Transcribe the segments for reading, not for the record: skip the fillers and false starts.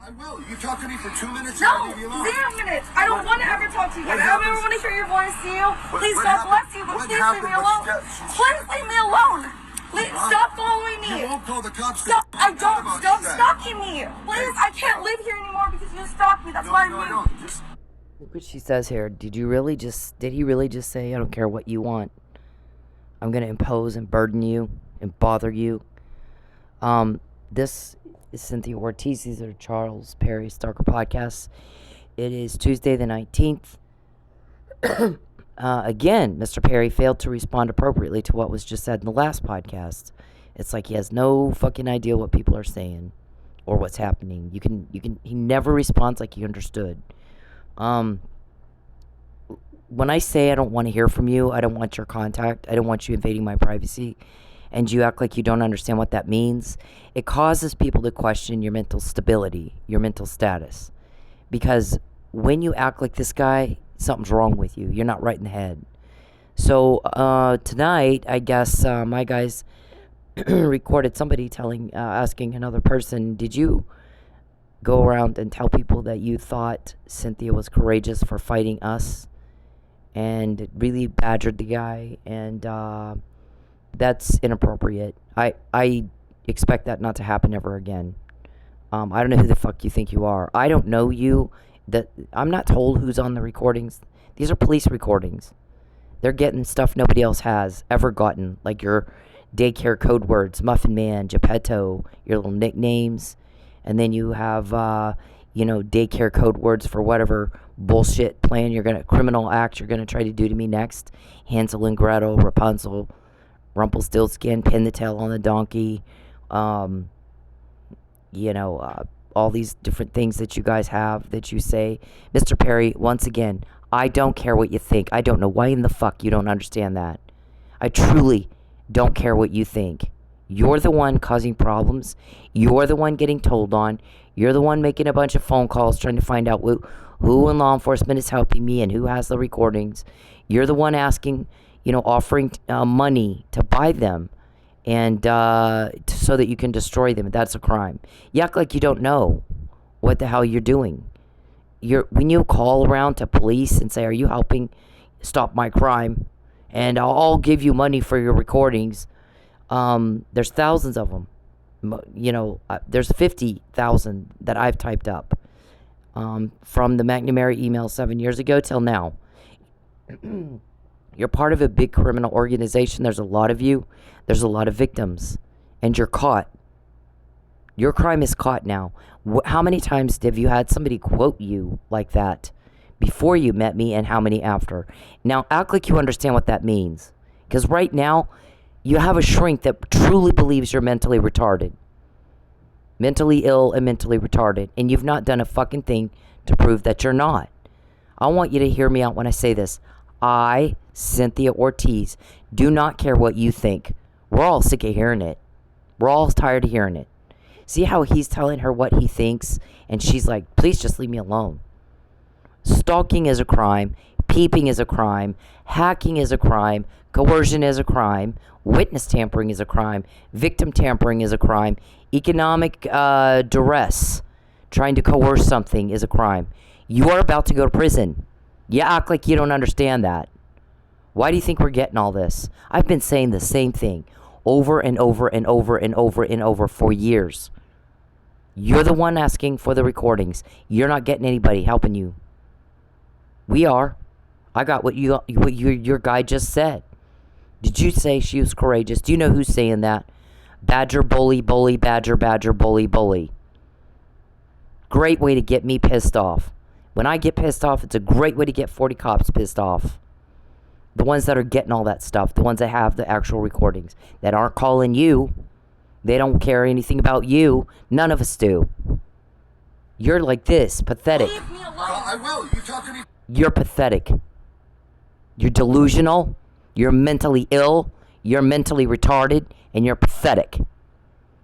I will. You talk to me for 2 minutes. No, 0 minutes. I don't want to ever talk to you again. I don't ever want to hear your voice, to you. Please, God bless you, but please leave me alone. Please leave me alone. Please stop following me. You won't call the cops. Stop. I don't. Stop stalking me. Please, I can't live here anymore because you stalked me. That's why I moved. Look what she says here. Did he really just say, I don't care what you want. I'm going to impose and burden you and bother you. This is Cynthia Ortiz. These are Charles Perry Stalker podcasts. It is Tuesday the 19th. Again, Mr. Perry failed to respond appropriately to what was just said in the last podcast. It's like he has no fucking idea what people are saying or what's happening. He never responds like he understood. When I say I don't want to hear from you, I don't want your contact, I don't want you invading my privacy, and you act like you don't understand what that means, it causes people to question your mental stability, your mental status. Because when you act like this guy, something's wrong with you. You're not right in the head. So tonight, I guess my guys recorded somebody asking another person, did you go around and tell people that you thought Cynthia was courageous for fighting us? And it really badgered the guy, and that's inappropriate. I expect that not to happen ever again. I don't know who the fuck you think you are. I don't know you. I'm not told who's on the recordings. These are police recordings. They're getting stuff nobody else has ever gotten, like your daycare code words, Muffin Man, Geppetto, your little nicknames, and then you have daycare code words for whatever bullshit plan criminal act you're gonna try to do to me next. Hansel and Gretel, Rapunzel, Rumpelstiltskin, pin the tail on the donkey, all these different things that you guys have that you say. Mr. Perry, once again, I don't care what you think. I don't know why in the fuck you don't understand that. I truly don't care what you think. You're the one causing problems. You're the one getting told on. You're the one making a bunch of phone calls trying to find out who in law enforcement is helping me and who has the recordings. You're the one asking, offering money to buy them and so that you can destroy them. That's a crime. You act like you don't know what the hell you're doing. When you call around to police and say, are you helping stop my crime? And I'll give you money for your recordings. There's thousands of them. There's 50,000 that I've typed up from the McNamara email 7 years ago till now. You're part of a big criminal organization. There's a lot of you. There's a lot of victims. And you're caught. Your crime is caught now. How many times have you had somebody quote you like that before you met me, and how many after? Now, act like you understand what that means. Because right now, you have a shrink that truly believes you're mentally retarded. Mentally ill and mentally retarded. And you've not done a fucking thing to prove that you're not. I want you to hear me out when I say this. I, Cynthia Ortiz, do not care what you think. We're all sick of hearing it. We're all tired of hearing it. See how he's telling her what he thinks? And she's like, please just leave me alone. Stalking is a crime. Peeping is a crime. Hacking is a crime. Coercion is a crime. Witness tampering is a crime. Victim tampering is a crime. Economic duress, trying to coerce something, is a crime. You are about to go to prison. You act like you don't understand that. Why do you think we're getting all this? I've been saying the same thing over and over and over and over and over for years. You're the one asking for the recordings. You're not getting anybody helping you. We are. I got what your guy just said. Did you say she was courageous? Do you know who's saying that? Badger, bully, bully, badger, badger, bully, bully. Great way to get me pissed off. When I get pissed off, it's a great way to get 40 cops pissed off. The ones that are getting all that stuff. The ones that have the actual recordings. That aren't calling you. They don't care anything about you. None of us do. You're like this. Pathetic. Leave me alone. I will. You talk to me. You're pathetic. You're delusional. You're mentally ill. You're mentally retarded. And you're pathetic.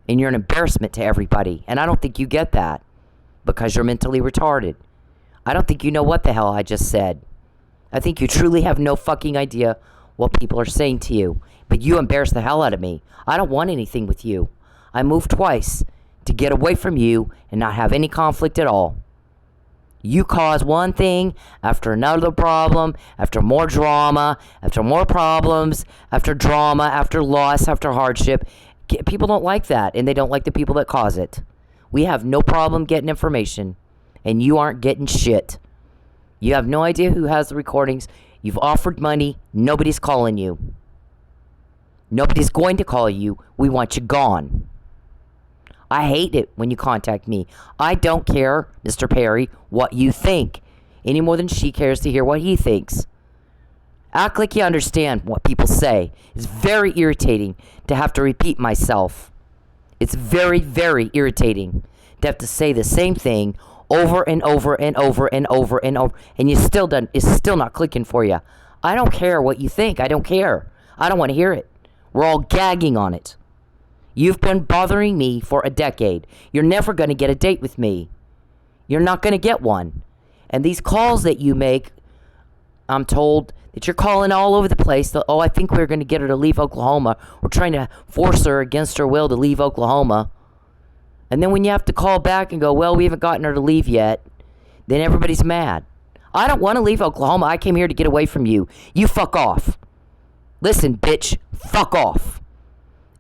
And you're an embarrassment to everybody. And I don't think you get that. Because you're mentally retarded. I don't think you know what the hell I just said. I think you truly have no fucking idea what people are saying to you. But you embarrass the hell out of me. I don't want anything with you. I moved twice to get away from you and not have any conflict at all. You cause one thing after another problem, after more drama, after more problems, after drama, after loss, after hardship. People don't like that, and they don't like the people that cause it. We have no problem getting information, and you aren't getting shit. You have no idea who has the recordings. You've offered money. Nobody's calling you. Nobody's going to call you. We want you gone. I hate it when you contact me. I don't care, Mr. Perry, what you think, any more than she cares to hear what he thinks. Act like you understand what people say. It's very irritating to have to repeat myself. It's very, very irritating to have to say the same thing over and over and over and over and over, and it's still not clicking for you. I don't care what you think. I don't care. I don't want to hear it. We're all gagging on it. You've been bothering me for a decade. You're never going to get a date with me. You're not going to get one. And these calls that you make, I'm told that you're calling all over the place. Oh, I think we're going to get her to leave Oklahoma. We're trying to force her against her will to leave Oklahoma. And then when you have to call back and go, well, we haven't gotten her to leave yet, then everybody's mad. I don't want to leave Oklahoma. I came here to get away from you. You fuck off. Listen, bitch, fuck off.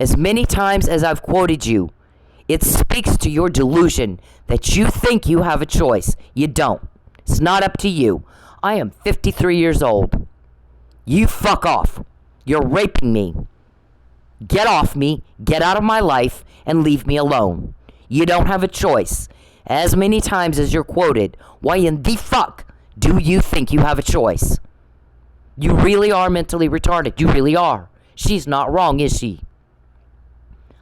As many times as I've quoted you, it speaks to your delusion that you think you have a choice. You don't. It's not up to you. I am 53 years old. You fuck off. You're raping me. Get off me, get out of my life, and leave me alone. You don't have a choice. As many times as you're quoted, why in the fuck do you think you have a choice? You really are mentally retarded. You really are. She's not wrong, is she?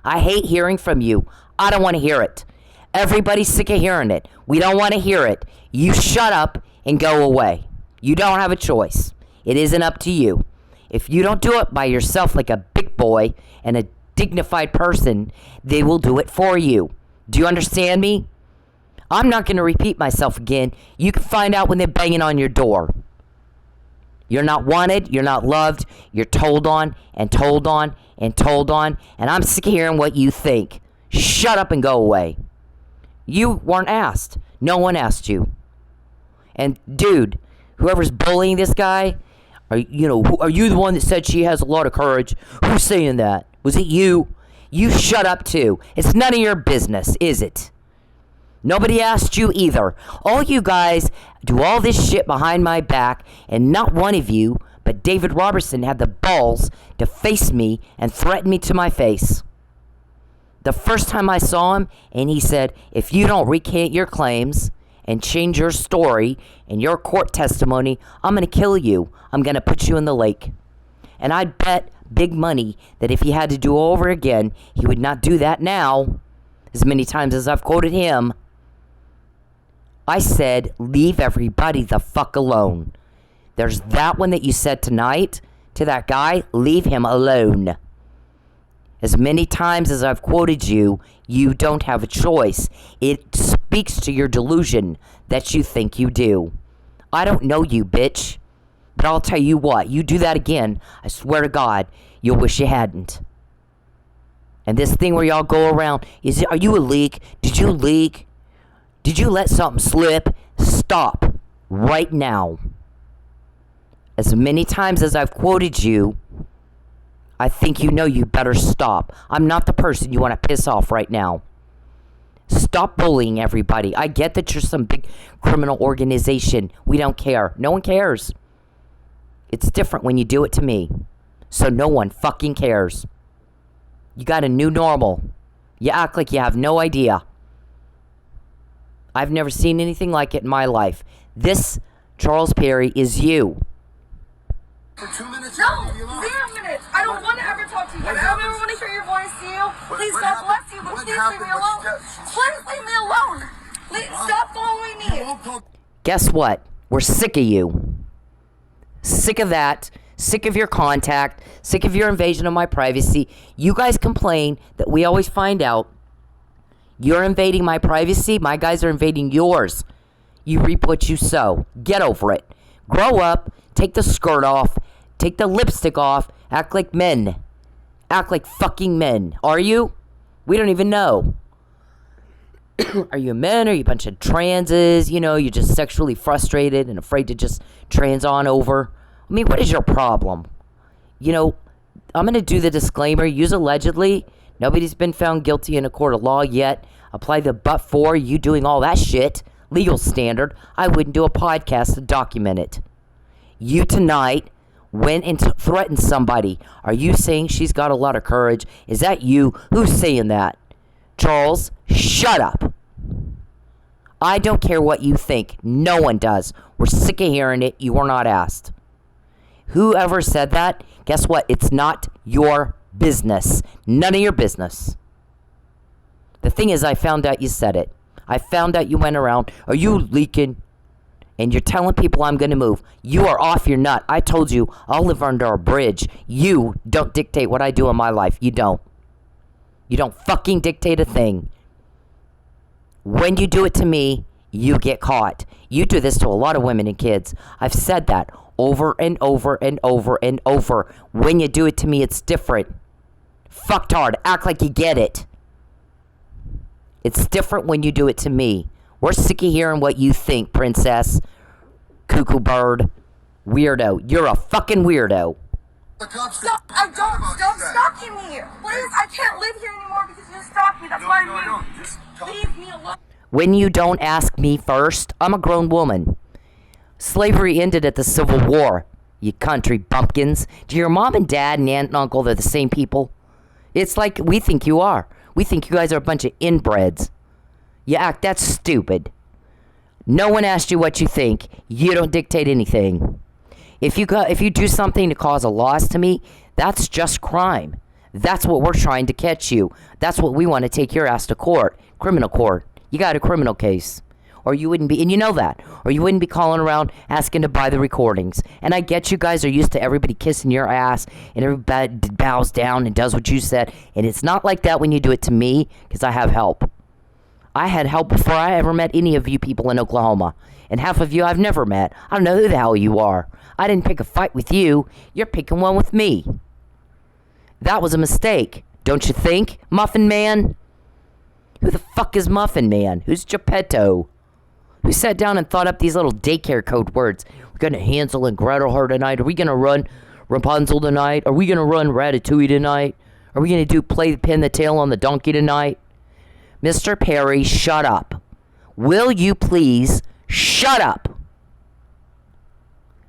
I hate hearing from you. I don't want to hear it. Everybody's sick of hearing it. We don't want to hear it. You shut up and go away. You don't have a choice. It isn't up to you. If you don't do it by yourself like a big boy and a dignified person, they will do it for you. Do you understand me? I'm not going to repeat myself again. You can find out when they're banging on your door. You're not wanted, you're not loved, you're told on and told on and told on, and I'm sick of hearing what you think. Shut up and go away. You weren't asked. No one asked you. And dude, whoever's bullying this guy, are you the one that said she has a lot of courage? Who's saying that? Was it you? You shut up too. It's none of your business, is it? Nobody asked you either. All you guys do all this shit behind my back, and not one of you, but David Robertson, had the balls to face me and threaten me to my face. The first time I saw him, and he said, if you don't recant your claims and change your story and your court testimony, I'm going to kill you. I'm going to put you in the lake. And I'd bet big money that if he had to do it over again, he would not do that now. As many times as I've quoted him, I said, leave everybody the fuck alone. There's that one that you said tonight to that guy, leave him alone. As many times as I've quoted you, you don't have a choice. It speaks to your delusion that you think you do. I don't know you, bitch. But I'll tell you what, you do that again, I swear to God, you'll wish you hadn't. And this thing where y'all go around, are you a leak? Did you leak? Did you let something slip? Stop right now. As many times as I've quoted you, I think you know you better stop. I'm not the person you want to piss off right now. Stop bullying everybody. I get that you're some big criminal organization. We don't care. No one cares. It's different when you do it to me. So no one fucking cares. You got a new normal. You act like you have no idea. I've never seen anything like it in my life. This, Charles Perry, is you. For 2 minutes? No, 0 minutes. I don't want to ever talk to you. I don't ever want to hear your voice, Theo. Please, God bless you, but please leave me alone. Please leave me alone. Please stop following me. Guess what? We're sick of you. Sick of that. Sick of your contact. Sick of your invasion of my privacy. You guys complain that we always find out you're invading my privacy. My guys are invading yours. You reap what you sow. Get over it. Grow up. Take the skirt off. Take the lipstick off. Act like men. Act like fucking men. Are you? We don't even know. Are you men? Are you a bunch of transes? You know, you're just sexually frustrated and afraid to just trans on over. I mean, what is your problem? You know, I'm going to do the disclaimer. Use allegedly. Nobody's been found guilty in a court of law yet. Apply the but for you doing all that shit. Legal standard. I wouldn't do a podcast to document it. You tonight went and threatened somebody. Are you saying she's got a lot of courage? Is that you? Who's saying that? Charles, shut up. I don't care what you think. No one does. We're sick of hearing it. You were not asked. Whoever said that, guess what? It's not your business. None of your business. The thing is, I found out you said it. I found out you went around. Are you leaking? And you're telling people I'm going to move. You are off your nut. I told you, I'll live under a bridge. You don't dictate what I do in my life. You don't. You don't fucking dictate a thing. When you do it to me, you get caught. You do this to a lot of women and kids. I've said that over and over and over and over. When you do it to me, it's different. Fucktard. Act like you get it. It's different when you do it to me. We're sick of hearing what you think, princess. Cuckoo bird. Weirdo. You're a fucking weirdo. Stop! Stop stalking me! Please, I can't live here anymore because you stalked me. That's why I moved. Just Leave me alone. When you don't ask me first, I'm a grown woman. Slavery ended at the Civil War, you country bumpkins. Do your mom and dad and aunt and uncle, they're the same people? It's like we think you are. We think you guys are a bunch of inbreds. You act that stupid. No one asked you what you think. You don't dictate anything. If you do something to cause a loss to me, that's just crime. That's what we're trying to catch you. That's what we want to take your ass to court. Criminal court. You got a criminal case. Or you wouldn't be, and you know that. Or you wouldn't be calling around asking to buy the recordings. And I get you guys are used to everybody kissing your ass and everybody bows down and does what you said. And it's not like that when you do it to me, because I have help. I had help before I ever met any of you people in Oklahoma. And half of you I've never met. I don't know who the hell you are. I didn't pick a fight with you. You're picking one with me. That was a mistake, don't you think, Muffin Man? Who the fuck is Muffin Man? Who's Geppetto? Who sat down and thought up these little daycare code words? We're going to Hansel and Gretel her tonight. Are we going to run Rapunzel tonight? Are we going to run Ratatouille tonight? Are we going to play pin the tail on the donkey tonight? Mr. Perry, shut up. Will you please shut up?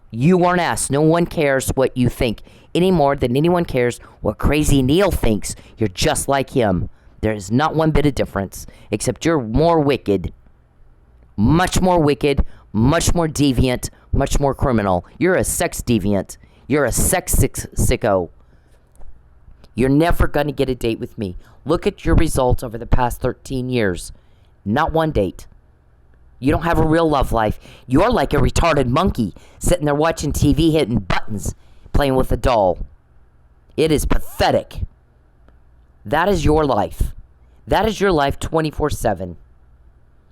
You weren't asked. No one cares what you think any more than anyone cares what Crazy Neil thinks. You're just like him. There is not one bit of difference, except you're more wicked. Much more wicked, much more deviant, much more criminal. You're a sex deviant. You're a sex sicko. You're never going to get a date with me. Look at your results over the past 13 years. Not one date. You don't have a real love life. You're like a retarded monkey sitting there watching TV, hitting buttons, playing with a doll. It is pathetic. That is your life. That is your life 24/7.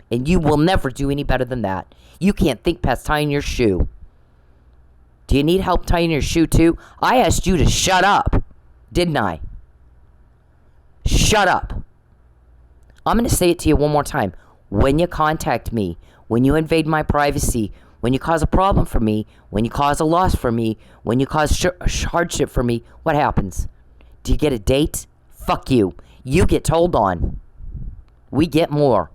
And you will never do any better than that. You can't think past tying your shoe. Do you need help tying your shoe too? I asked you to shut up, didn't I? Shut up. I'm going to say it to you one more time. When you contact me, when you invade my privacy, when you cause a problem for me, when you cause a loss for me, when you cause hardship for me, what happens? Do you get a date? Fuck you. You get told on. We get more.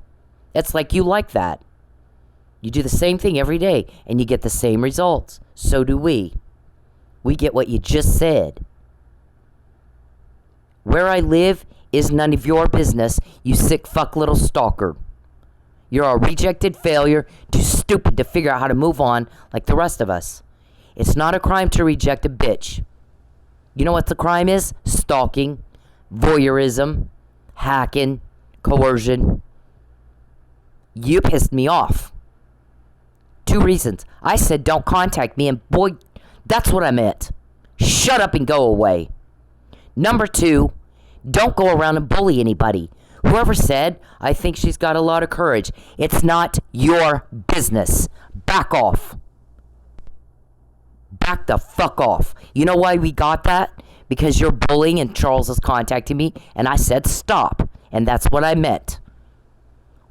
It's like you like that. You do the same thing every day, and you get the same results. So do we. We get what you just said. Where I live is none of your business, you sick fuck little stalker. You're a rejected failure, too stupid to figure out how to move on like the rest of us. It's not a crime to reject a bitch. You know what the crime is? Stalking, voyeurism, hacking, coercion. You pissed me off. 2 reasons. I said don't contact me, and boy, that's what I meant. Shut up and go away. Number 2, don't go around and bully anybody. Whoever said, I think she's got a lot of courage. It's not your business. Back off. Back the fuck off. You know why we got that? Because you're bullying and Charles is contacting me, and I said stop. And that's what I meant.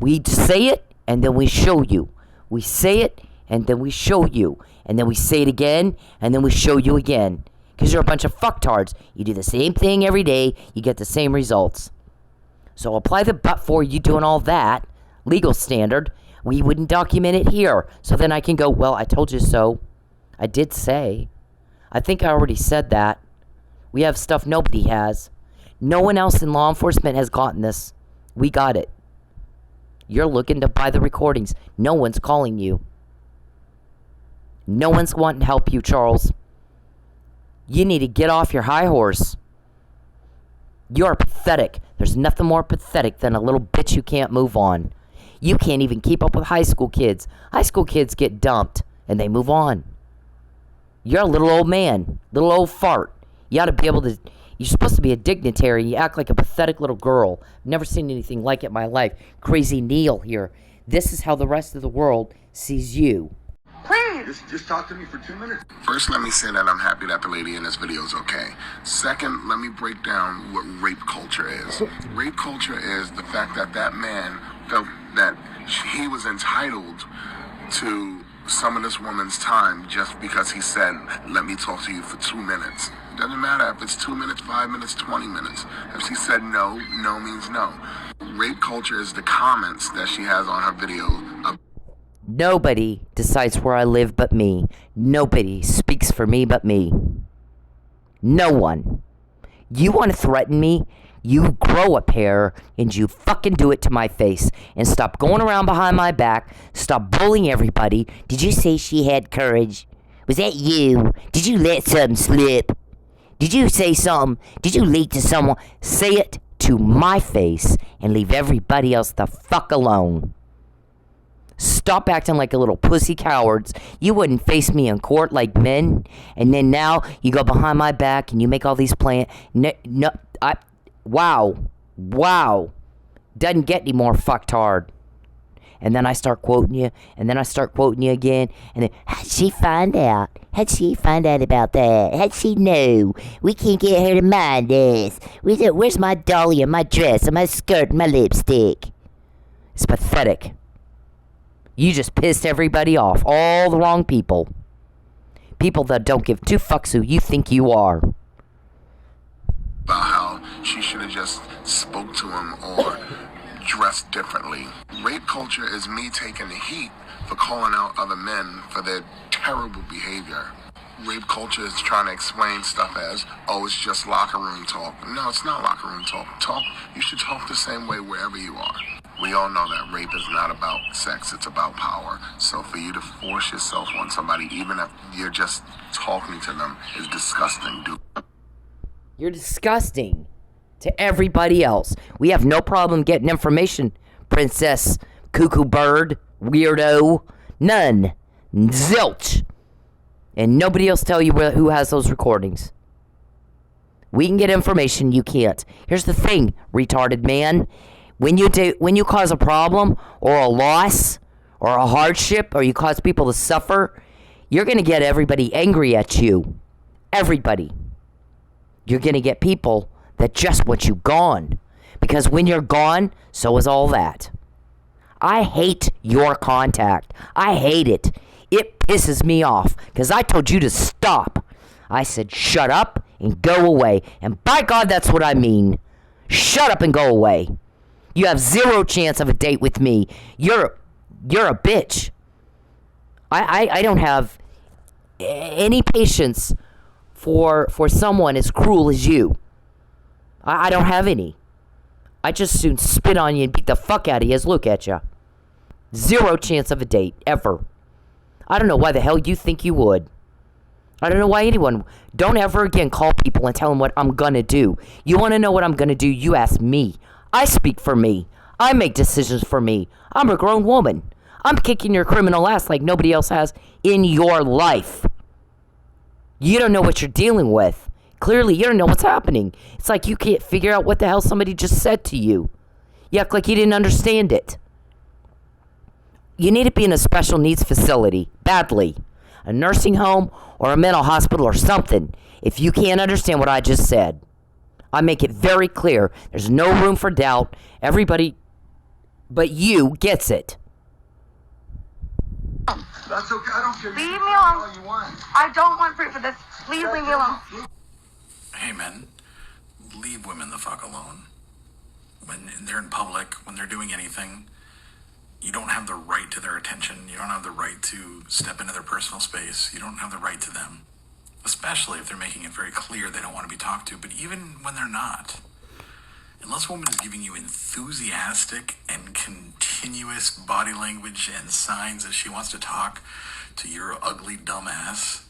We say it, and then we show you. We say it, and then we show you. And then we say it again, and then we show you again. Because you're a bunch of fucktards. You do the same thing every day, you get the same results. So apply the but for you doing all that, legal standard. We wouldn't document it here. So then I can go, well, I told you so. I did say. I think I already said that. We have stuff nobody has. No one else in law enforcement has gotten this. We got it. You're looking to buy the recordings. No one's calling you. No one's wanting to help you, Charles. You need to get off your high horse. You're pathetic. There's nothing more pathetic than a little bitch who can't move on. You can't even keep up with high school kids. High school kids get dumped and they move on. You're a little old man, little old fart. You ought to be able to... You're supposed to be a dignitary. You act like a pathetic little girl. I've never seen anything like it in my life. Crazy Neil here. This is how the rest of the world sees you. Please. Just talk to me for 2 minutes. First, let me say that I'm happy that the lady in this video is okay. Second, let me break down what rape culture is. Rape culture is the fact that that man felt that he was entitled to some of this woman's time just because he said, let me talk to you for 2 minutes. Doesn't matter if it's 2 minutes, 5 minutes, 20 minutes. If she said no, no means no. Rape culture is the comments that she has on her video. Nobody decides where I live but me. Nobody speaks for me but me. No one. You want to threaten me? You grow a pair and you fucking do it to my face. And stop going around behind my back. Stop bullying everybody. Did you say she had courage? Was that you? Did you let something slip? Did you say something? Did you leak to someone? Say it to my face and leave everybody else the fuck alone. Stop acting like a little pussy cowards. You wouldn't face me in court like men. And then now you go behind my back and you make all these plans. Wow. Doesn't get any more fucktard. And then I start quoting you. And then I start quoting you again. And then, how'd she find out? How'd she find out about that? How'd she know? We can't get her to mind us. Where's my dolly and my dress and my skirt and my lipstick? It's pathetic. You just pissed everybody off. All the wrong people. People that don't give two fucks who you think you are. About how she should have just spoke to him or dressed differently. Rape culture is me taking the heat for calling out other men for their terrible behavior. Rape culture is trying to explain stuff as, oh, it's just locker room talk. No, it's not locker room talk. You should talk the same way wherever you are. We all know that rape is not about sex, it's about power. So for you to force yourself on somebody, even if you're just talking to them, is disgusting, dude. You're disgusting to everybody else. We have no problem getting information, princess, cuckoo bird, weirdo. None. Zilch. And nobody else tell you who has those recordings. We can get information, you can't. Here's the thing, retarded man. When you cause a problem or a loss or a hardship or you cause people to suffer, you're going to get everybody angry at you. Everybody. You're going to get people that just want you gone. Because when you're gone, so is all that. I hate your contact. I hate it. It pisses me off because I told you to stop. I said shut up and go away. And by God, that's what I mean. Shut up and go away. You have zero chance of a date with me. You're a bitch. I don't have any patience for someone as cruel as you. I don't have any. I just soon spit on you and beat the fuck out of you as look at you. Zero chance of a date, ever. I don't know why the hell you think you would. I don't know why anyone... Don't ever again call people and tell them what I'm gonna do. You want to know what I'm gonna do? You ask me. I speak for me. I make decisions for me. I'm a grown woman. I'm kicking your criminal ass like nobody else has in your life. You don't know what you're dealing with. Clearly, you don't know what's happening. It's like you can't figure out what the hell somebody just said to you. You act like you didn't understand it. You need to be in a special needs facility, badly. A nursing home or a mental hospital or something, if you can't understand what I just said. I make it very clear. There's no room for doubt. Everybody But you gets it. That's okay. I don't care. Leave You me can alone. all you want. I don't want proof of this. Please leave me alone. Hey men, leave women the fuck alone. When they're in public, when they're doing anything, you don't have the right to their attention. You don't have the right to step into their personal space. You don't have the right to them. Especially if they're making it very clear they don't want to be talked to. But even when they're not, unless a woman is giving you enthusiastic and continuous body language and signs that she wants to talk to your ugly dumbass,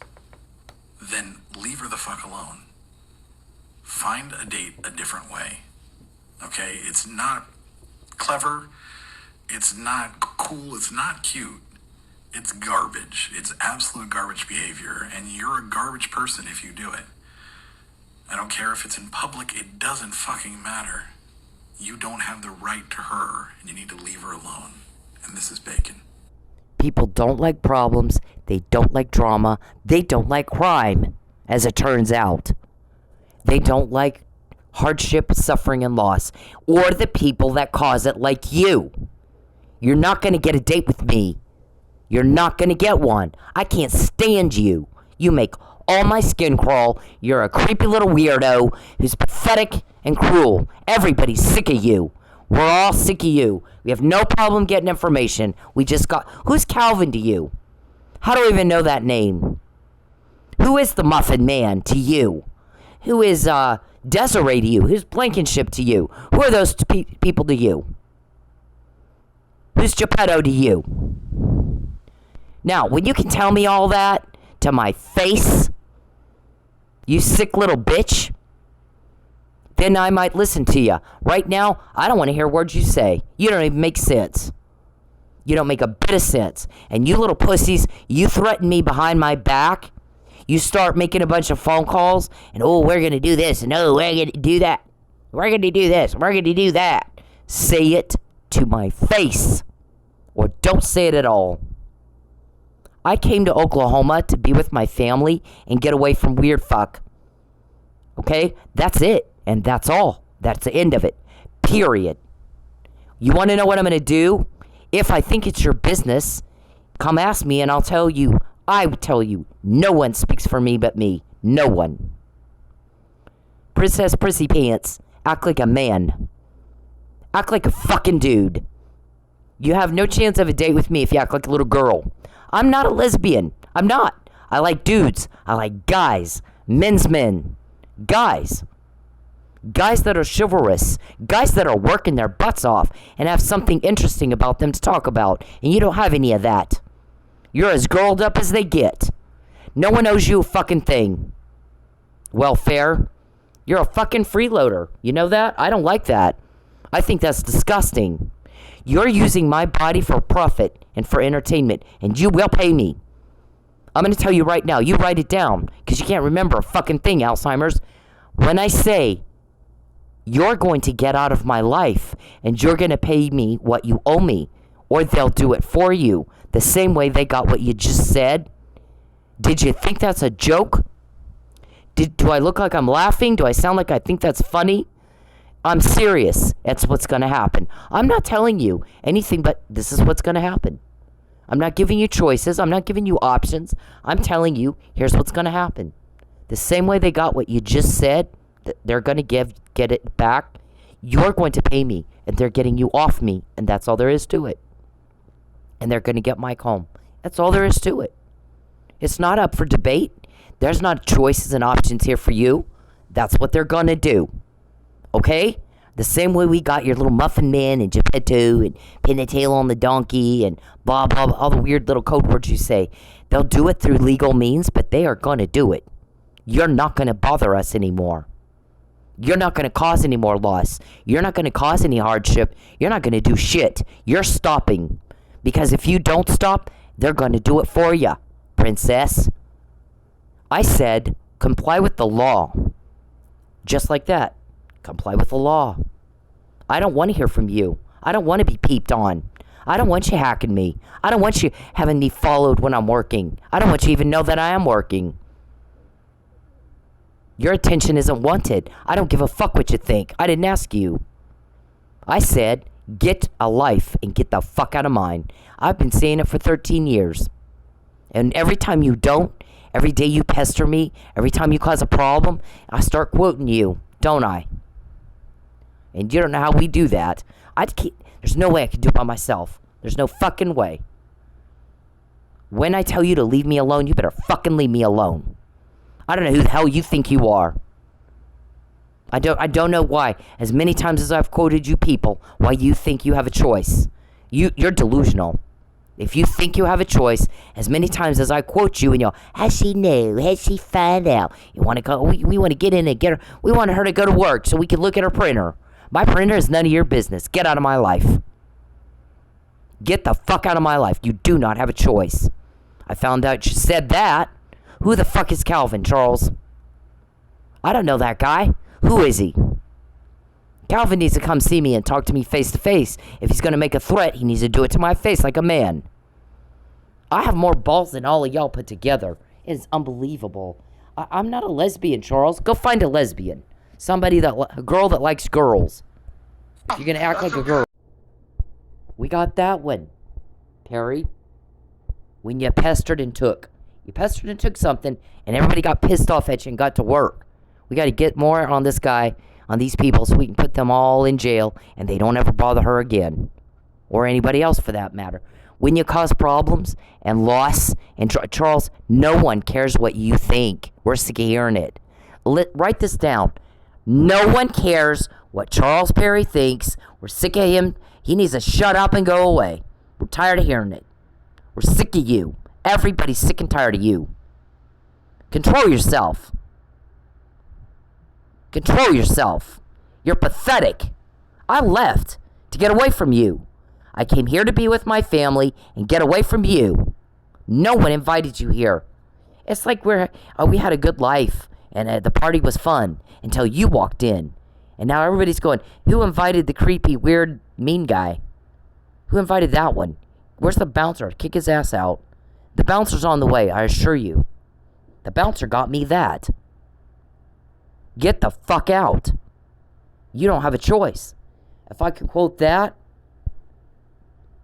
then leave her the fuck alone. Find a date a different way. Okay? It's not clever. It's not cool. It's not cute. It's garbage. It's absolute garbage behavior. And you're a garbage person if you do it. I don't care if it's in public. It doesn't fucking matter. You don't have the right to her. And you need to leave her alone. And this is Bacon. People don't like problems. They don't like drama. They don't like crime, as it turns out. They don't like hardship, suffering, and loss. Or the people that cause it, like you. You're not going to get a date with me. You're not going to get one. I can't stand you. You make all my skin crawl. You're a creepy little weirdo who's pathetic and cruel. Everybody's sick of you. We're all sick of you. We have no problem getting information. We just got... Who's Calvin to you? How do I even know that name? Who is the Muffin Man to you? Who is Desiree to you? Who's Blankenship to you? Who are those people to you? Who's Geppetto to you? Now, when you can tell me all that to my face, you sick little bitch, then I might listen to you. Right now, I don't want to hear words you say. You don't even make sense. You don't make a bit of sense. And you little pussies, you threaten me behind my back. You start making a bunch of phone calls, and oh, we're going to do this, and oh, we're going to do that. We're going to do this, we're going to do that. Say it to my face, or don't say it at all. I came to Oklahoma to be with my family and get away from weird fuck. Okay? That's it. And that's all. That's the end of it. Period. You want to know what I'm going to do? If I think it's your business, come ask me and I'll tell you. I will tell you. No one speaks for me but me. No one. Princess Prissy Pants. Act like a man. Act like a fucking dude. You have no chance of a date with me if you act like a little girl. I'm not a lesbian. I'm not. I like dudes. I like guys. Men's men. Guys. Guys that are chivalrous. Guys that are working their butts off and have something interesting about them to talk about. And you don't have any of that. You're as girled up as they get. No one owes you a fucking thing. Welfare. You're a fucking freeloader. You know that? I don't like that. I think that's disgusting. You're using my body for profit and for entertainment, and you will pay me. I'm going to tell you right now, you write it down, because you can't remember a fucking thing, Alzheimer's. When I say, you're going to get out of my life, and you're going to pay me what you owe me, or they'll do it for you, the same way they got what you just said. Did you think that's a joke? Do I look like I'm laughing? Do I sound like I think that's funny? I'm serious. That's what's going to happen. I'm not telling you anything, but this is what's going to happen. I'm not giving you choices. I'm not giving you options. I'm telling you, here's what's going to happen. The same way they got what you just said, they're going to get it back. You're going to pay me, and they're getting you off me, and that's all there is to it. And they're going to get Mike home. That's all there is to it. It's not up for debate. There's not choices and options here for you. That's what they're going to do. Okay? The same way we got your little Muffin Man and Geppetto and pin the tail on the donkey and blah, blah, blah, all the weird little code words you say. They'll do it through legal means, but they are going to do it. You're not going to bother us anymore. You're not going to cause any more loss. You're not going to cause any hardship. You're not going to do shit. You're stopping. Because if you don't stop, they're going to do it for you, princess. I said, comply with the law. Just like that. Comply with the law. I don't want to hear from you. I don't want to be peeped on. I don't want you hacking me. I don't want you having me followed when I'm working. I don't want you to even know that I am working. Your attention isn't wanted. I don't give a fuck what you think. I didn't ask you. I said, Get a life and get the fuck out of mine. I've been saying it for 13 years. And every time you don't, every day you pester me, every time you cause a problem, I start quoting you, don't I? And you don't know how we do that. There's no way I can do it by myself. There's no fucking way. When I tell you to leave me alone, you better fucking leave me alone. I don't know who the hell you think you are. I don't know why, as many times as I've quoted you people, why you think you have a choice. You're delusional. If you think you have a choice, as many times as I quote you and you'll, how's she know? How's she find out? You want to go, we want to get in and get her, we want her to go to work so we can look at her printer. My printer is none of your business. Get out of my life. Get the fuck out of my life. You do not have a choice. I found out you said that. Who the fuck is Calvin, Charles? I don't know that guy. Who is he? Calvin needs to come see me and talk to me face to face. If he's going to make a threat, he needs to do it to my face like a man. I have more balls than all of y'all put together. It's unbelievable. I'm not a lesbian, Charles. Go find a lesbian. A girl that likes girls. If you're going to act like a girl. We got that one, Perry. When you pestered and took. You pestered and took something, and everybody got pissed off at you and got to work. We got to get more on this guy, on these people, so we can put them all in jail, and they don't ever bother her again. Or anybody else, for that matter. When you cause problems and loss, and Charles, no one cares what you think. We're sick of hearing it. Write this down. No one cares what Charles Perry thinks. We're sick of him. He needs to shut up and go away. We're tired of hearing it. We're sick of you. Everybody's sick and tired of you. Control yourself. Control yourself. You're pathetic. I left to get away from you. I came here to be with my family and get away from you. No one invited you here. It's like we had a good life and the party was fun until you walked in. And now everybody's going, who invited the creepy, weird, mean guy? Who invited that one? Where's the bouncer? Kick his ass out. The bouncer's on the way, I assure you. The bouncer got me that. Get the fuck out. You don't have a choice. If I can quote that,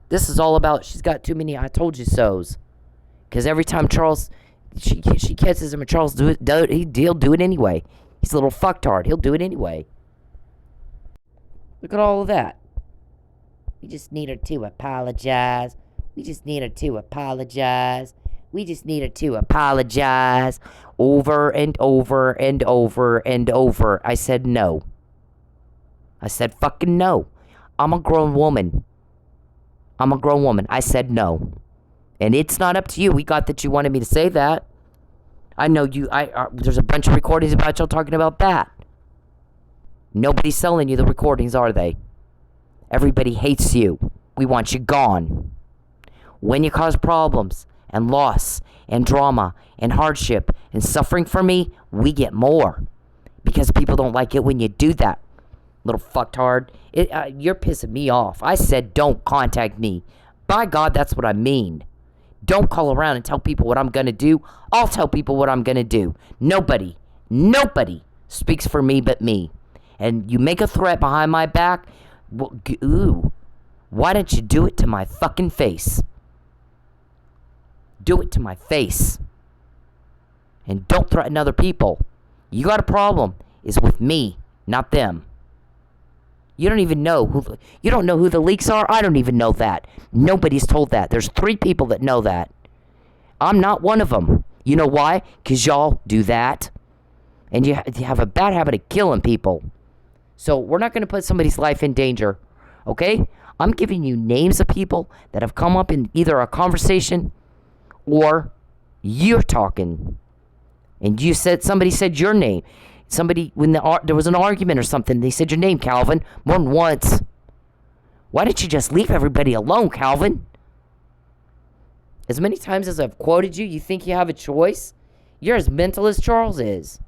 this is all about she's got too many I told you so's. Because every time Charles, she kisses him and Charles he'll do it anyway. He's a little fucktard. He'll do it anyway. Look at all of that. We just need her to apologize. We just need her to apologize. We just need her to apologize over and over and over and over. I said no. I said fucking no. I'm a grown woman. I said no. And it's not up to you. We got that you wanted me to say that. I know you. There's a bunch of recordings about y'all talking about that. Nobody's selling you the recordings, are they? Everybody hates you. We want you gone. When you cause problems and loss and drama and hardship and suffering for me, we get more. Because people don't like it when you do that. Little fucktard. You're pissing me off. I said don't contact me. By God, that's what I mean. Don't call around and tell people what I'm going to do. I'll tell people what I'm going to do. Nobody speaks for me but me. And you make a threat behind my back, well, why don't you do it to my fucking face? Do it to my face. And don't threaten other people. You got a problem. It's with me, not them. You don't even know you don't know who the leaks are. I don't even know that. Nobody's told that. There's 3 people that know that. I'm not one of them. You know why? Because y'all do that. And you have a bad habit of killing people. So we're not going to put somebody's life in danger. Okay? I'm giving you names of people that have come up in either a conversation or you're talking. And somebody said your name. Somebody, when there was an argument or something, they said your name, Calvin, more than once. Why don't you just leave everybody alone, Calvin? As many times as I've quoted you, you think you have a choice? You're as mental as Charles is.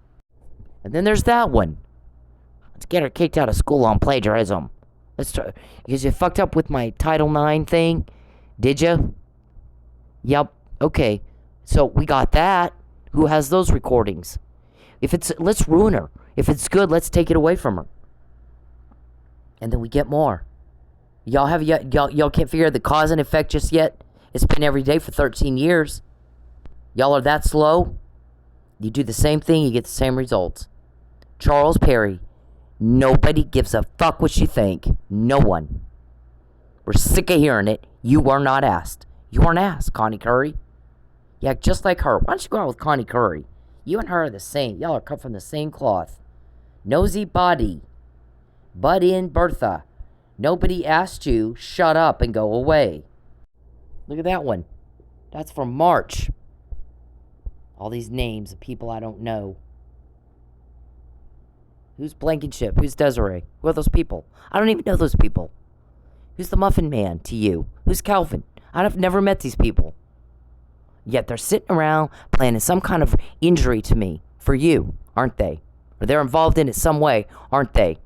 And then there's that one. Let's get her kicked out of school on plagiarism. Let's try, because you fucked up with my Title IX thing. Did you? Yep. Okay. So we got that. Who has those recordings? Let's ruin her. If it's good, let's take it away from her. And then we get more. Y'all can't figure out the cause and effect just yet? It's been every day for 13 years. Y'all are that slow? You do the same thing, you get the same results. Charles Perry. Nobody gives a fuck what you think. No one. We're sick of hearing it. You are not asked. You aren't asked, Connie Curry. Yeah, just like her. Why don't you go out with Connie Curry? You and her are the same. Y'all are cut from the same cloth. Nosy body. Butt in Bertha. Nobody asked you. Shut up and go away. Look at that one. That's from March. All these names of people I don't know. Who's Blankenship? Who's Desiree? Who are those people? I don't even know those people. Who's the Muffin Man to you? Who's Calvin? I've never met these people. Yet they're sitting around planning some kind of injury to me for you, aren't they? Or they're involved in it some way, aren't they?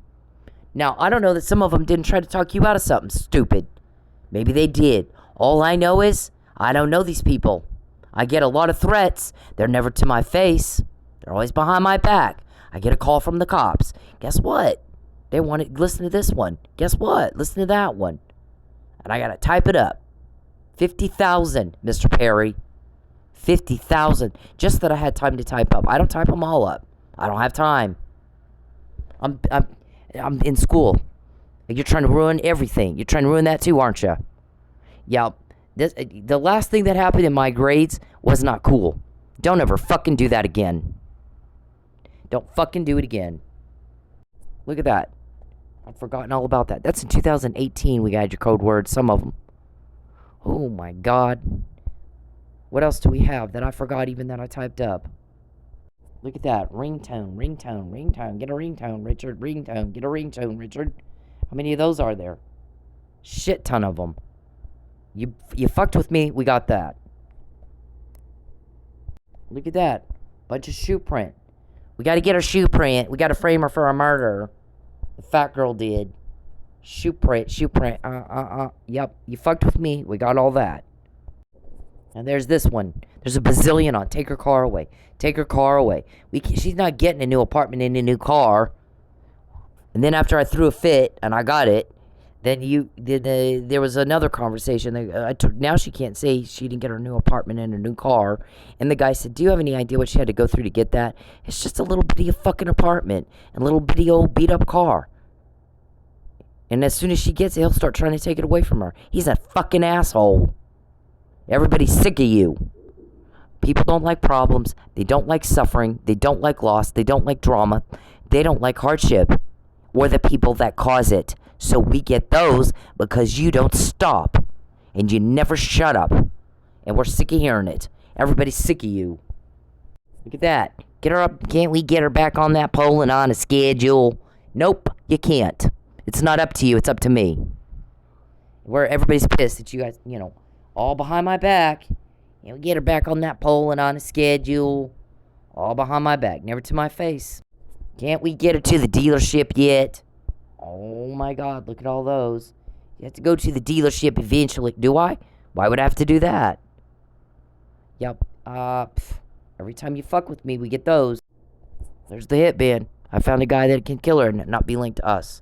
Now, I don't know that some of them didn't try to talk you out of something stupid. Maybe they did. All I know is I don't know these people. I get a lot of threats. They're never to my face. They're always behind my back. I get a call from the cops. Guess what? They want to listen to this one. Guess what? Listen to that one. And I got to type it up. 50,000, Mr. Perry. 50,000. Just that I had time to type up. I don't type them all up. I don't have time. I'm in school. You're trying to ruin everything. You're trying to ruin that too, aren't you? Yeah. The last thing that happened in my grades was not cool. Don't ever fucking do that again. Don't fucking do it again. Look at that. I've forgotten all about that. That's in 2018 we got your code words, some of them. Oh my God. What else do we have that I forgot even that I typed up? Look at that. Ringtone, ringtone, ringtone. Get a ringtone, Richard. Ringtone. Get a ringtone, Richard. How many of those are there? Shit ton of them. You fucked with me. We got that. Look at that. Bunch of shoe print. We got to get her shoe print. We got to frame her for a murder. The fat girl did. Shoe print, shoe print. Yep, you fucked with me. We got all that. And there's this one. There's a bazillion on. Take her car away. Take her car away. She's not getting a new apartment in a new car. And then after I threw a fit and I got it, then there was another conversation. Now she can't say she didn't get her new apartment and her new car. And the guy said, do you have any idea what she had to go through to get that? It's just a little bitty fucking apartment and a little bitty old beat up car. And as soon as she gets it, he'll start trying to take it away from her. He's a fucking asshole. Everybody's sick of you. People don't like problems. They don't like suffering. They don't like loss. They don't like drama. They don't like hardship. We're the people that cause it. So we get those because you don't stop. And you never shut up. And we're sick of hearing it. Everybody's sick of you. Look at that. Get her up. Can't we get her back on that pole and on a schedule? Nope, you can't. It's not up to you. It's up to me. Where everybody's pissed that you guys, all behind my back. Get her back on that pole and on a schedule. All behind my back. Never to my face. Can't we get her to the dealership yet? Oh my God, look at all those. You have to go to the dealership eventually. Do I? Why would I have to do that? Yep. Every time you fuck with me, we get those. There's the hitman. I found a guy that can kill her and not be linked to us.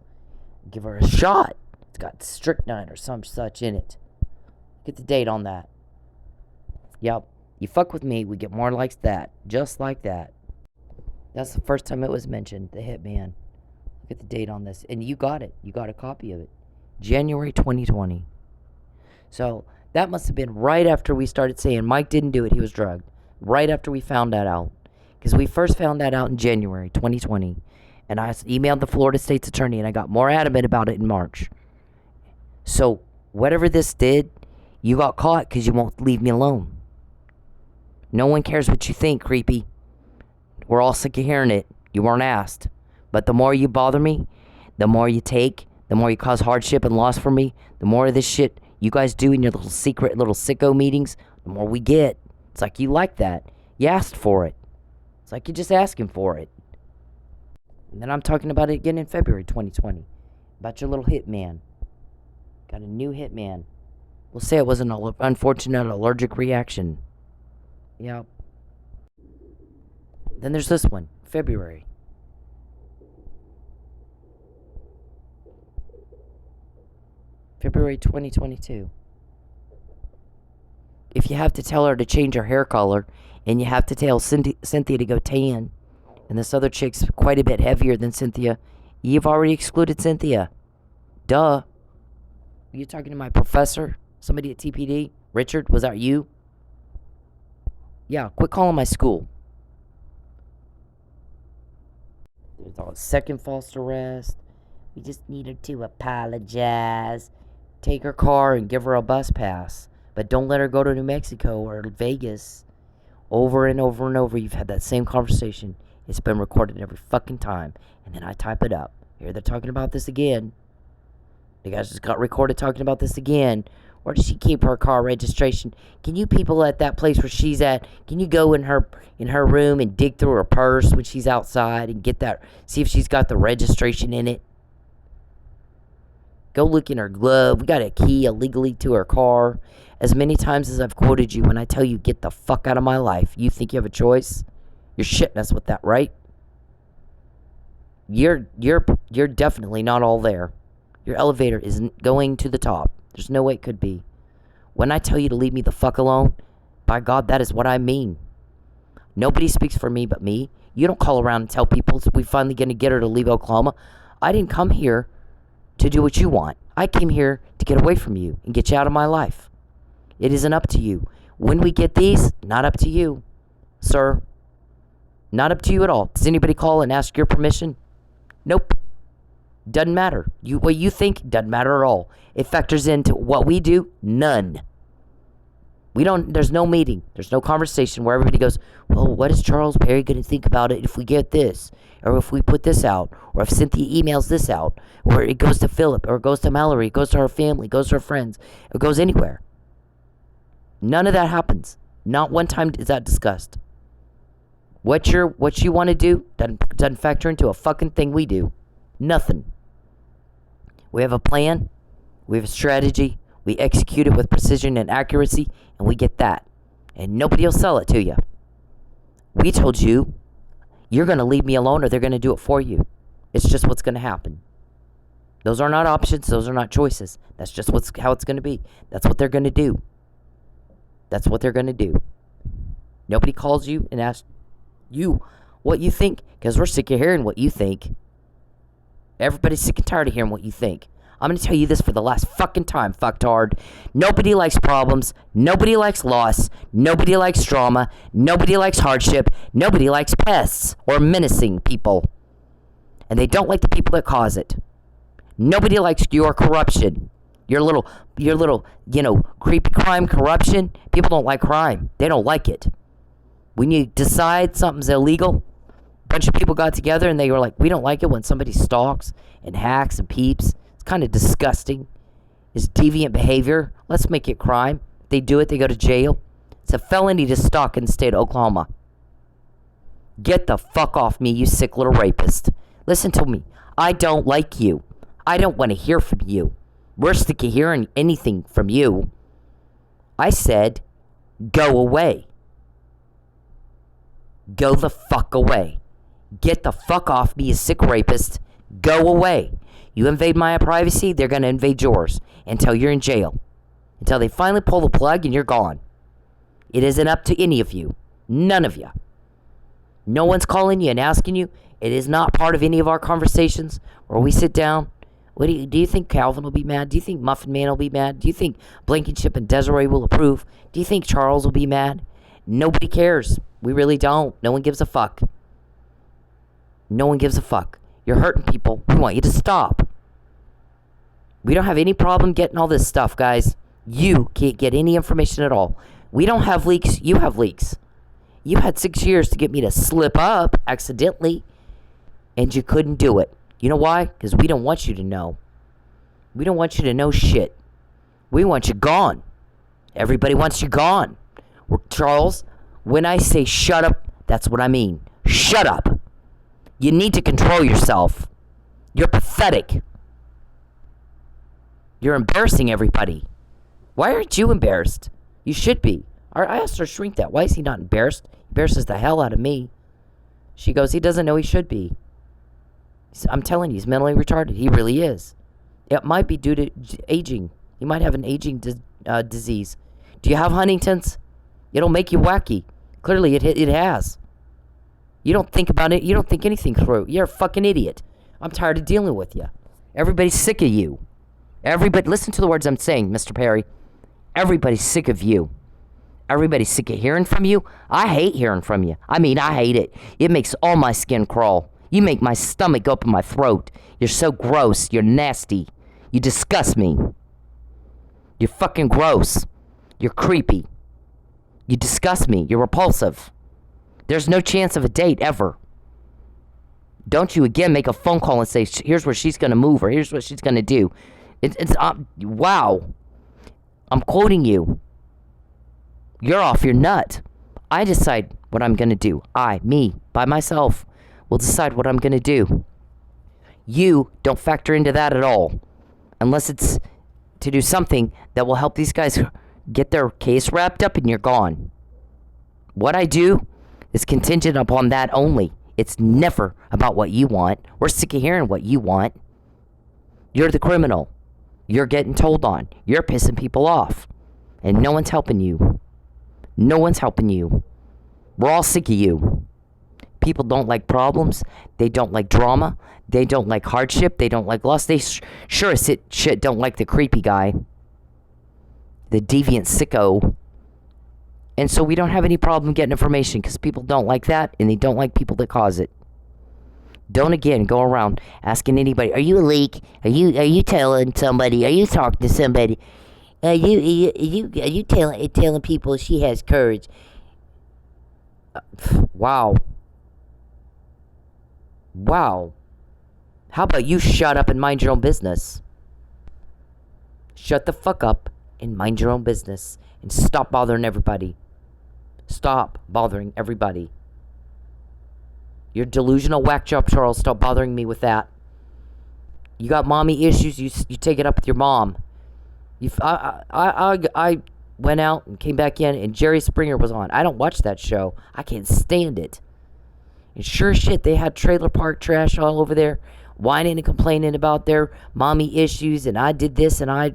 Give her a shot. It's got strychnine or some such in it. Get the date on that. Yep. You fuck with me, we get more likes that. Just like that. That's the first time it was mentioned, the hitman. Look at the date on this. And you got it. You got a copy of it. January 2020. So that must have been right after we started saying Mike didn't do it, he was drugged. Right after we found that out. Because we first found that out in January 2020. And I emailed the Florida State's attorney and I got more adamant about it in March. So whatever this did, you got caught because you won't leave me alone. No one cares what you think, creepy. We're all sick of hearing it. You weren't asked. But the more you bother me, the more you take, the more you cause hardship and loss for me, the more of this shit you guys do in your little secret little sicko meetings, the more we get. It's like you like that. You asked for it. It's like you're just asking for it. And then I'm talking about it again in February 2020. About your little hitman. Got a new hitman. We'll say it was an unfortunate allergic reaction. Yep. Then there's this one. February. February 2022. If you have to tell her to change her hair color, and you have to tell Cynthia to go tan, and this other chick's quite a bit heavier than Cynthia, you've already excluded Cynthia. Duh. Are you talking to my professor? Somebody at TPD? Richard, was that you? Yeah, quit calling my school. There's a second false arrest. We just need her to apologize. Take her car and give her a bus pass. But don't let her go to New Mexico or Vegas. Over and over and over, you've had that same conversation. It's been recorded every fucking time. And then I type it up. Here they're talking about this again. The guys just got recorded talking about this again. Where does she keep her car registration? Can you people at that place where she's at, can you go in her room and dig through her purse when she's outside and get that, see if she's got the registration in it? Go look in her glove. We got a key illegally to her car. As many times as I've quoted you when I tell you, get the fuck out of my life, you think you have a choice? You're shitting us with that, right? You're definitely not all there. Your elevator isn't going to the top. There's no way it could be. When I tell you to leave me the fuck alone, by God, that is what I mean. Nobody speaks for me but me. You don't call around and tell people we finally going to get her to leave Oklahoma. I didn't come here to do what you want. I came here to get away from you and get you out of my life. It isn't up to you. When we get these, not up to you, sir. Not up to you at all. Does anybody call and ask your permission? Nope. Doesn't matter. What you think doesn't matter at all. It factors into what we do. None. There's no meeting. There's no conversation where everybody goes, well, what is Charles Perry going to think about it if we get this? Or if we put this out? Or if Cynthia emails this out? Or it goes to Philip? Or it goes to Mallory? It goes to her family? It goes to her friends? It goes anywhere. None of that happens. Not one time is that discussed. What you want to do doesn't factor into a fucking thing we do. Nothing. We have a plan. We have a strategy. We execute it with precision and accuracy, and we get that. And nobody will sell it to you. We told you, you're going to leave me alone or they're going to do it for you. It's just what's going to happen. Those are not options. Those are not choices. That's just how it's going to be. That's what they're going to do. That's what they're going to do. Nobody calls you and asks you what you think, because we're sick of hearing what you think. Everybody's sick and tired of hearing what you think. I'm going to tell you this for the last fucking time, fucktard. Nobody likes problems. Nobody likes loss. Nobody likes drama. Nobody likes hardship. Nobody likes pests or menacing people. And they don't like the people that cause it. Nobody likes your corruption. Your little, creepy crime corruption. People don't like crime. They don't like it. When you decide something's illegal, a bunch of people got together and they were like, we don't like it when somebody stalks and hacks and peeps. It's kind of disgusting. It's deviant behavior. Let's make it crime. They do it, they go to jail. It's a felony to stalk in the state of Oklahoma. Get the fuck off me, you sick little rapist. Listen to me. I don't like you. I don't want to hear from you. We're sick of hearing anything from you. I said, go away. Go the fuck away. Get the fuck off me, you sick rapist. Go away. You invade my privacy, they're going to invade yours until you're in jail. Until they finally pull the plug and you're gone. It isn't up to any of you. None of you. No one's calling you and asking you. It is not part of any of our conversations where we sit down. Do you think Calvin will be mad? Do you think Muffin Man will be mad? Do you think Blankenship and Desiree will approve? Do you think Charles will be mad? Nobody cares. We really don't. No one gives a fuck. No one gives a fuck. You're hurting people. We want you to stop. We don't have any problem getting all this stuff, guys. You can't get any information at all. We don't have leaks. You have leaks. You had 6 years to get me to slip up accidentally, and you couldn't do it. You know why? Because we don't want you to know. We don't want you to know shit. We want you gone. Everybody wants you gone. Charles, when I say shut up, that's what I mean. Shut up. You need to control yourself. You're pathetic. You're embarrassing everybody. Why aren't you embarrassed? You should be. I asked her shrink that. Why is he not embarrassed? He embarrasses the hell out of me. She goes, he doesn't know he should be. I'm telling you, he's mentally retarded. He really is. It might be due to aging. You might have an aging disease. Do you have Huntington's? It'll make you wacky. Clearly, it has. You don't think about it. You don't think anything through. You're a fucking idiot. I'm tired of dealing with you. Everybody's sick of you. Everybody, listen to the words I'm saying, Mr. Perry. Everybody's sick of you. Everybody's sick of hearing from you. I hate hearing from you. I mean, I hate it. It makes all my skin crawl. You make my stomach go up in my throat. You're so gross. You're nasty. You disgust me. You're fucking gross. You're creepy. You disgust me. You're repulsive. There's no chance of a date ever. Don't you again make a phone call and say, here's where she's going to move or here's what she's going to do. Wow. I'm quoting you. You're off your nut. I decide what I'm going to do. Me, by myself, will decide what I'm going to do. You don't factor into that at all. Unless it's to do something that will help these guys get their case wrapped up and you're gone. What I do is contingent upon that only. It's never about what you want. We're sick of hearing what you want. You're the criminal. You're getting told on. You're pissing people off. And no one's helping you. No one's helping you. We're all sick of you. People don't like problems. They don't like drama. They don't like hardship. They don't like loss. They sure as shit don't like the creepy guy. The deviant sicko. And so we don't have any problem getting information because people don't like that and they don't like people that cause it. Don't again go around asking anybody, are you a leak? Are you telling somebody? Are you talking to somebody? Are you telling people she has courage? Wow. Wow. How about you shut up and mind your own business? Shut the fuck up and mind your own business and stop bothering everybody. Stop bothering everybody. You're delusional whack job, Charles. Stop bothering me with that. You got mommy issues. You take it up with your mom. I went out and came back in, and Jerry Springer was on. I don't watch that show. I can't stand it. And sure shit, they had trailer park trash all over there, whining and complaining about their mommy issues, and I did this, and I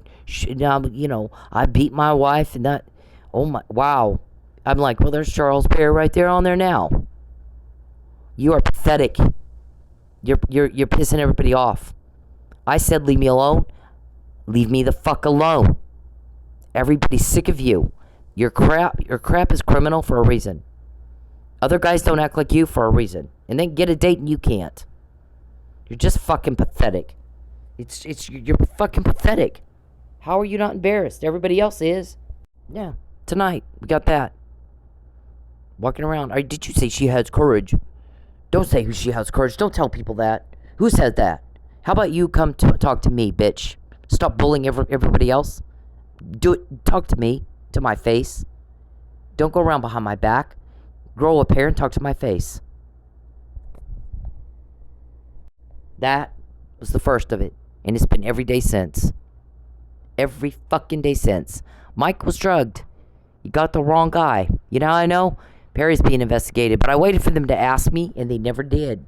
beat my wife, and that. Oh my, wow. I'm like, well, there's Charles Perry right there on there now. You are pathetic. You're pissing everybody off. I said leave me alone. Leave me the fuck alone. Everybody's sick of you. Your crap is criminal for a reason. Other guys don't act like you for a reason. And then get a date and you can't. You're just fucking pathetic. You're fucking pathetic. How are you not embarrassed? Everybody else is. Yeah, tonight we got that. Walking around. Did you say she has courage? Don't say who she has courage. Don't tell people that. Who said that? How about you come to talk to me, bitch? Stop bullying everybody else. Do it. Talk to me, to my face. Don't go around behind my back. Grow up here and talk to my face. That was the first of it. And it's been every day since. Every fucking day since. Mike was drugged. You got the wrong guy. You know how I know? Perry's being investigated. But I waited for them to ask me, and they never did.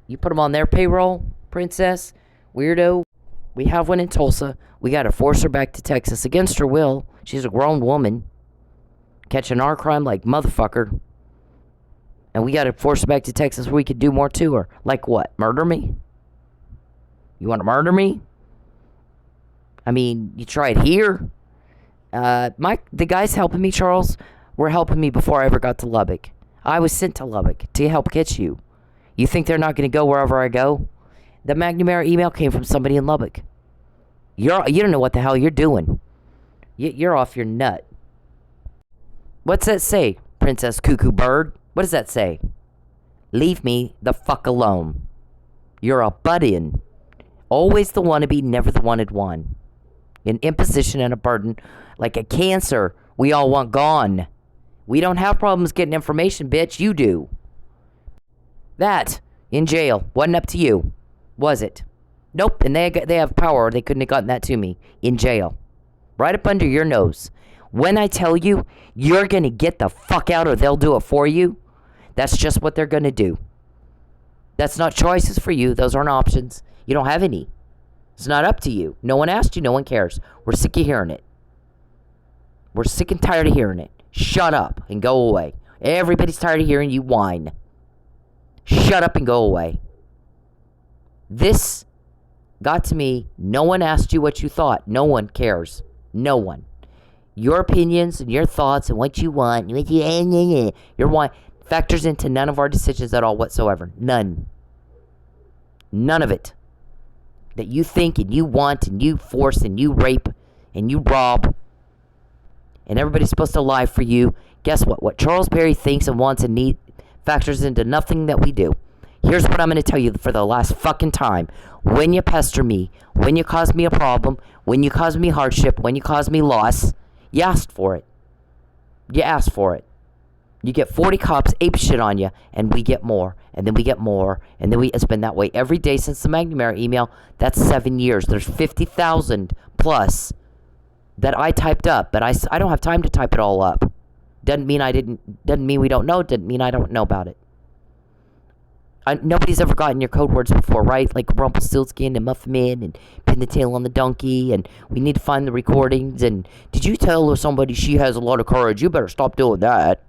You put them on their payroll, princess, weirdo. We have one in Tulsa. We got to force her back to Texas against her will. She's a grown woman. Catching our crime like motherfucker. And we got to force her back to Texas where we could do more to her. Like what? Murder me? You want to murder me? I mean, you tried here. The guys helping me, Charles, were helping me before I ever got to Lubbock. I was sent to Lubbock to help get you. You think they're not going to go wherever I go? The McNamara email came from somebody in Lubbock. You don't know what the hell you're doing. You're off your nut. What's that say, Princess Cuckoo Bird? What does that say? Leave me the fuck alone. You're a butt-in. Always the wannabe, never the wanted one. An imposition and a burden. Like a cancer we all want gone. We don't have problems getting information, bitch. You do. That, in jail, wasn't up to you. Was it? Nope, and they have power. They couldn't have gotten that to me. In jail. Right up under your nose. When I tell you, you're going to get the fuck out or they'll do it for you, that's just what they're going to do. That's not choices for you. Those aren't options. You don't have any. It's not up to you. No one asked you. No one cares. We're sick of hearing it. We're sick and tired of hearing it. Shut up and go away. Everybody's tired of hearing you whine. Shut up and go away. This got to me. No one asked you what you thought. No one cares. No one. Your opinions and your thoughts and what you want, your want factors into none of our decisions at all whatsoever. None. None of it. That you think and you want and you force and you rape and you rob and everybody's supposed to lie for you. Guess what? What Charles Berry thinks and wants and needs factors into nothing that we do. Here's what I'm going to tell you for the last fucking time. When you pester me, when you cause me a problem, when you cause me hardship, when you cause me loss, you asked for it. You asked for it. You get 40 cops ape shit on you, and we get more, and then we get more, and then it's been that way every day since the McNamara email. That's 7 years. There's 50,000 plus that I typed up, but I don't have time to type it all up. Doesn't mean we don't know. Doesn't mean I don't know about it. Nobody's ever gotten your code words before, right? Like Rumpelstiltskin and Muffin and Pin the Tail on the Donkey, and we need to find the recordings, and did you tell somebody she has a lot of courage? You better stop doing that.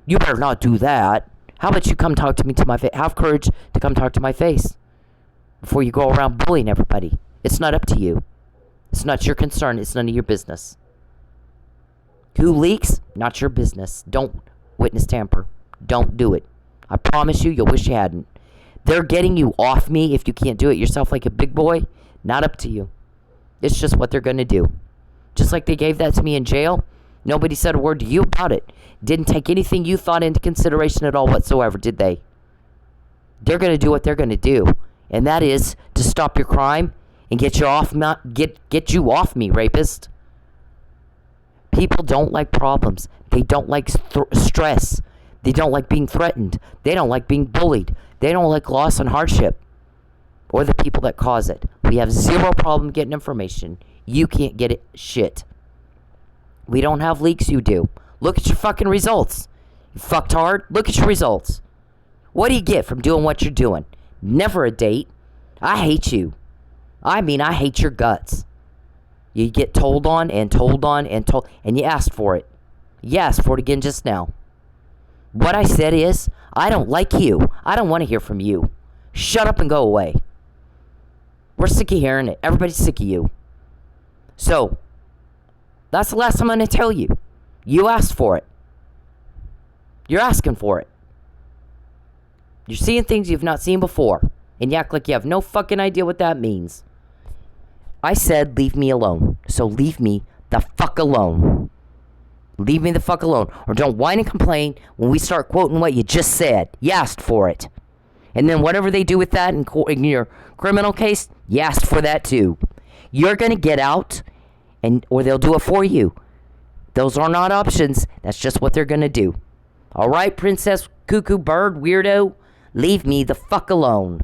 You better not do that. How about you come talk to me to my face? Have courage to come talk to my face before you go around bullying everybody. It's not up to you. It's not your concern. It's none of your business. Who leaks? Not your business. Don't witness tamper. Don't do it. I promise you, you'll wish you hadn't. They're getting you off me if you can't do it yourself like a big boy. Not up to you. It's just what they're going to do. Just like they gave that to me in jail. Nobody said a word to you about it. Didn't take anything you thought into consideration at all whatsoever, did they? They're going to do what they're going to do. And that is to stop your crime and get you off me, rapist. People don't like problems. They don't like stress. They don't like being threatened. They don't like being bullied. They don't like loss and hardship. Or the people that cause it. We have zero problem getting information. You can't get it shit. We don't have leaks, you do. Look at your fucking results. You fucked hard. Look at your results. What do you get from doing what you're doing? Never a date. I hate you. I mean, I hate your guts. You get told on and told on and told, and you asked for it. You asked for it again just now. What I said is, I don't like you. I don't want to hear from you. Shut up and go away. We're sick of hearing it. Everybody's sick of you. So, that's the last time I'm going to tell you. You asked for it. You're asking for it. You're seeing things you've not seen before. And you act like you have no fucking idea what that means. I said leave me alone. So leave me the fuck alone. Leave me the fuck alone. Or don't whine and complain when we start quoting what you just said. You asked for it. And then whatever they do with that in your criminal case, you asked for that too. You're going to get out, or they'll do it for you. Those are not options. That's just what they're going to do. All right, Princess Cuckoo Bird Weirdo? Leave me the fuck alone.